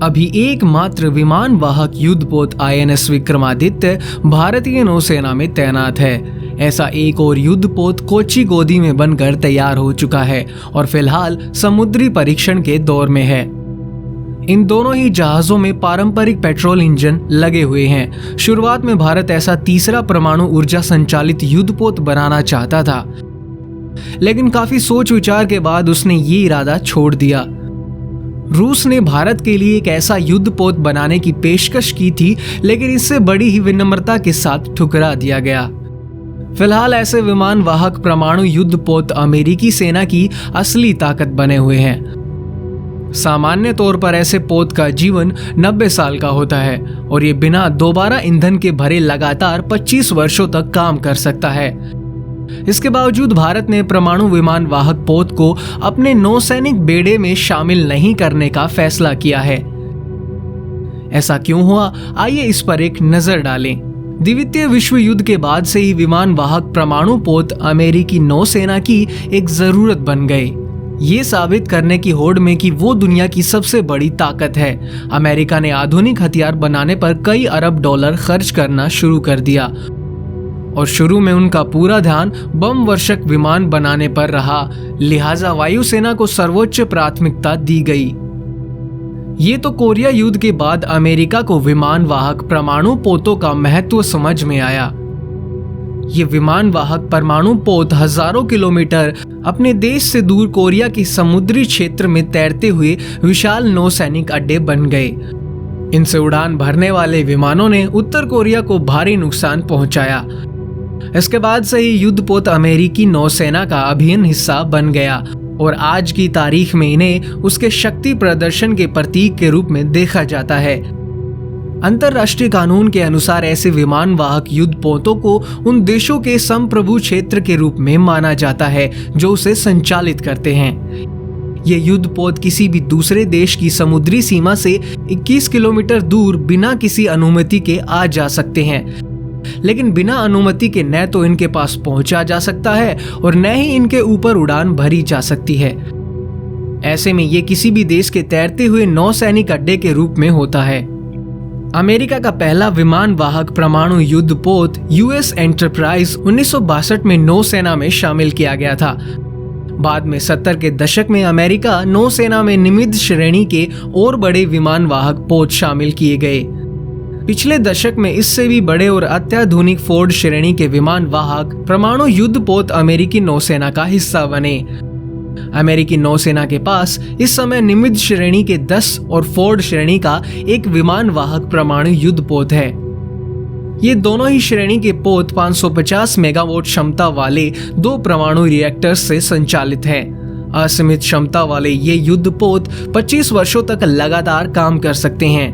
अभी एकमात्र विमान वाहक युद्धपोत INS विक्रमादित्य भारतीय नौसेना में तैनात है। ऐसा एक और युद्धपोत कोच्चिगोदी में बनकर तैयार हो चुका है और फिलहाल समुद्री परीक्षण के दौर में है। इन दोनों ही जहाजों में पारंपरिक पेट्रोल इंजन लगे हुए हैं। शुरुआत में भारत ऐसा तीसरा परमाणु ऊर्जा संचालित युद्धपोत बनाना चाहता था, लेकिन काफी सोच विचार के बाद उसने ये इरादा छोड़ दिया। रूस ने भारत के लिए एक ऐसा युद्धपोत बनाने की पेशकश की थी, लेकिन इससे बड़ी ही विनम्रता के साथ ठुकरा दिया गया। फिलहाल ऐसे विमान वाहक परमाणु युद्धपोत अमेरिकी सेना की असली ताकत बने हुए हैं। सामान्य तौर पर ऐसे पोत का जीवन 90 साल का होता है और ये बिना दोबारा ईंधन के भरे लगातार 25 वर्षों तक काम कर सकता है। इसके बावजूद भारत ने परमाणु विमान वाहक पोत को अपने नौसैनिक बेड़े में शामिल नहीं करने का फैसला किया है। ऐसा क्यों हुआ, आइए इस पर एक नजर डालें। द्वितीय विश्व युद्ध के बाद से ही विमान वाहक परमाणु पोत अमेरिकी नौसेना की एक जरूरत बन गए, ये साबित करने की होड़ में कि वो दुनिया की सबसे बड़ी ताकत है। अमेरिका ने आधुनिक हथियार बनाने पर कई अरब डॉलर खर्च करना शुरू कर दिया और शुरू में उनका पूरा ध्यान बम वर्षक विमान बनाने पर रहा, लिहाजा वायुसेना को सर्वोच्च प्राथमिकता दी गई। ये तो कोरिया युद्ध के बाद अमेरिका को विमान वाहक परमाणु पोतों का महत्व समझ में आया। ये विमान वाहक परमाणु पोत हजारों किलोमीटर अपने देश से दूर कोरिया के समुद्री क्षेत्र में तैरते हुए विशाल नौसैनिक अड्डे बन गए। इनसे उड़ान भरने वाले विमानों ने उत्तर कोरिया को भारी नुकसान पहुंचाया। इसके बाद से ही युद्धपोत अमेरिकी नौसेना का अभिन्न हिस्सा बन गया और आज की तारीख में इन्हें उसके शक्ति प्रदर्शन के प्रतीक के रूप में देखा जाता है। अंतरराष्ट्रीय कानून के अनुसार ऐसे विमान वाहक युद्धपोतों को उन देशों के संप्रभु क्षेत्र के रूप में माना जाता है जो उसे संचालित करते हैं। ये युद्धपोत किसी भी दूसरे देश की समुद्री सीमा से 21 किलोमीटर दूर बिना किसी अनुमति के आ जा सकते हैं, लेकिन बिना अनुमति के न तो इनके पास पहुंचा जा सकता है और न ही इनके ऊपर उड़ान भरी जा सकती है। ऐसे में ये किसी भी देश के तैरते हुए नौसैनिक अड्डे के रूप में होता है। अमेरिका का पहला विमान वाहक परमाणु युद्धपोत US एंटरप्राइज 1962 में नौसेना में शामिल किया गया था। बाद में 70 के दशक में अमेरिका नौसेना में निमित्त श्रेणी के और बड़े विमान वाहक पोत शामिल किए गए। पिछले दशक में इससे भी बड़े और अत्याधुनिक फोर्ड श्रेणी के विमान वाहक परमाणु युद्धपोत अमेरिकी नौसेना का हिस्सा बने। अमेरिकी नौसेना के पास इस समय निमित्त श्रेणी के 10 और फोर्ड श्रेणी का एक विमान वाहक परमाणु युद्धपोत है। ये दोनों ही श्रेणी के पोत 550 मेगावाट क्षमता वाले 2 परमाणु रिएक्टर्स से संचालित हैं। असीमित क्षमता वाले ये युद्धपोत 25 वर्षों तक लगातार काम कर सकते हैं।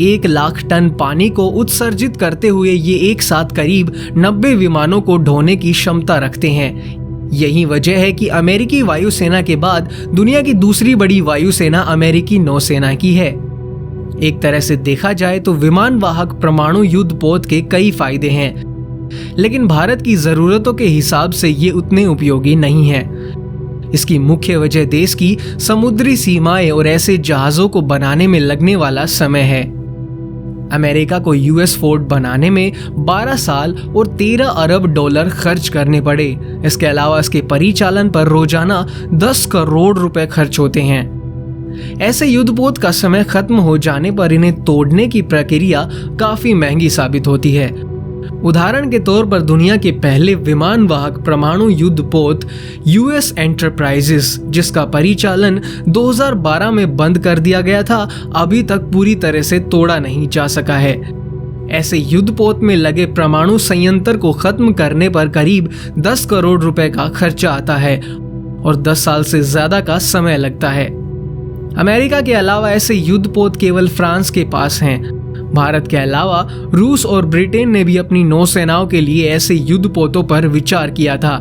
1 लाख टन पानी को उत्सर्जित करते हुए ये एक साथ करीब 90 विमानों को ढोने की क्षमता रखते हैं। यही वजह है कि अमेरिकी वायुसेना के बाद दुनिया की दूसरी बड़ी वायुसेना अमेरिकी नौसेना की है। एक तरह से देखा जाए तो विमान वाहक परमाणु युद्धपोत के कई फायदे हैं, लेकिन भारत की जरूरतों के हिसाब से ये उतने उपयोगी नहीं है। इसकी मुख्य वजह देश की समुद्री सीमाएं और ऐसे जहाजों को बनाने में लगने वाला समय है। अमेरिका को US फोर्ड बनाने में 12 साल और 13 अरब डॉलर खर्च करने पड़े। इसके अलावा इसके परिचालन पर रोजाना 10 करोड़ रुपए खर्च होते हैं। ऐसे युद्धपोत का समय खत्म हो जाने पर इन्हें तोड़ने की प्रक्रिया काफी महंगी साबित होती है। उदाहरण के तौर पर दुनिया के पहले विमान वाहक परमाणु युद्धपोत US एंटरप्राइजेस, जिसका परिचालन 2012 में बंद कर दिया गया था, अभी तक पूरी तरह से तोड़ा नहीं जा सका है। ऐसे युद्धपोत में लगे परमाणु संयंत्र को खत्म करने पर करीब 10 करोड़ रुपए का खर्चा आता है और 10 साल से ज्यादा का समय लगता है। अमेरिका के अलावा ऐसे युद्धपोत केवल फ्रांस के पास हैं। भारत के अलावा रूस और ब्रिटेन ने भी अपनी नौसेनाओं के लिए ऐसे युद्धपोतों पर विचार किया था,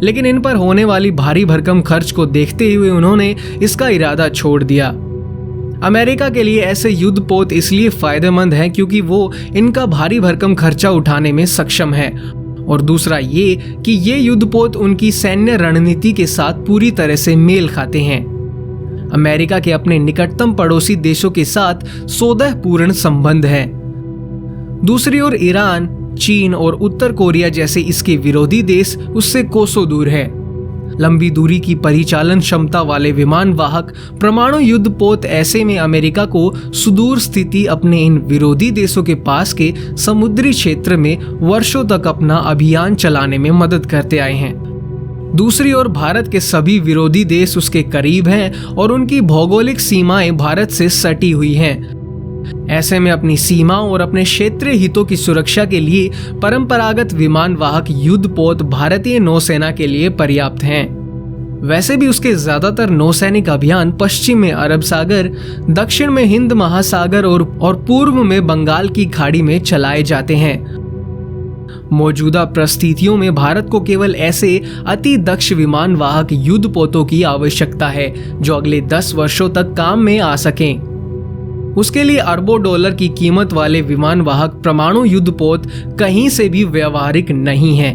लेकिन इन पर होने वाली भारी भरकम खर्च को देखते हुए उन्होंने इसका इरादा छोड़ दिया। अमेरिका के लिए ऐसे युद्धपोत इसलिए फायदेमंद हैं क्योंकि वो इनका भारी भरकम खर्चा उठाने में सक्षम है, और दूसरा ये कि ये युद्धपोत उनकी सैन्य रणनीति के साथ पूरी तरह से मेल खाते हैं। अमेरिका के अपने निकटतम पड़ोसी देशों के साथ सौदेहपूर्ण संबंध हैं। दूसरी ओर ईरान, चीन और उत्तर कोरिया जैसे इसके विरोधी देश उससे कोसों दूर है। लंबी दूरी की परिचालन क्षमता वाले विमान वाहक परमाणु युद्धपोत ऐसे में अमेरिका को सुदूर स्थिति अपने इन विरोधी देशों के पास के समुद्री क्षेत्र में वर्षों तक अपना अभियान चलाने में मदद करते आए हैं। दूसरी ओर भारत के सभी विरोधी देश उसके करीब हैं और उनकी भौगोलिक सीमाएं भारत से सटी हुई हैं। ऐसे में अपनी सीमाओं और अपने क्षेत्रीय हितों की सुरक्षा के लिए परंपरागत विमान वाहक युद्धपोत भारतीय नौसेना के लिए पर्याप्त हैं। वैसे भी उसके ज्यादातर नौसैनिक अभियान पश्चिम में अरब सागर, दक्षिण में हिंद महासागर और पूर्व में बंगाल की खाड़ी में चलाए जाते हैं। मौजूदा परिस्थितियों में भारत को केवल ऐसे अति दक्ष विमान वाहक युद्धपोतों की आवश्यकता है जो अगले 10 वर्षों तक काम में आ सकें। उसके लिए अरबों डॉलर की कीमत वाले विमान वाहक परमाणु युद्धपोत कहीं से भी व्यवहारिक नहीं है।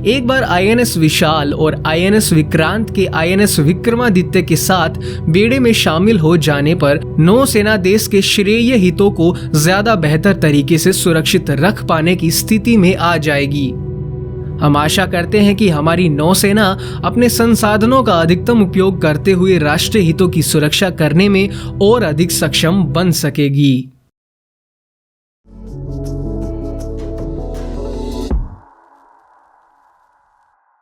एक बार आईएनएस विशाल और आईएनएस विक्रांत के आईएनएस विक्रमादित्य के साथ बेड़े में शामिल हो जाने पर नौसेना देश के श्रेय हितों को ज्यादा बेहतर तरीके से सुरक्षित रख पाने की स्थिति में आ जाएगी। हम आशा करते हैं कि हमारी नौसेना अपने संसाधनों का अधिकतम उपयोग करते हुए राष्ट्रीय हितों की सुरक्षा करने में और अधिक सक्षम बन सकेगी।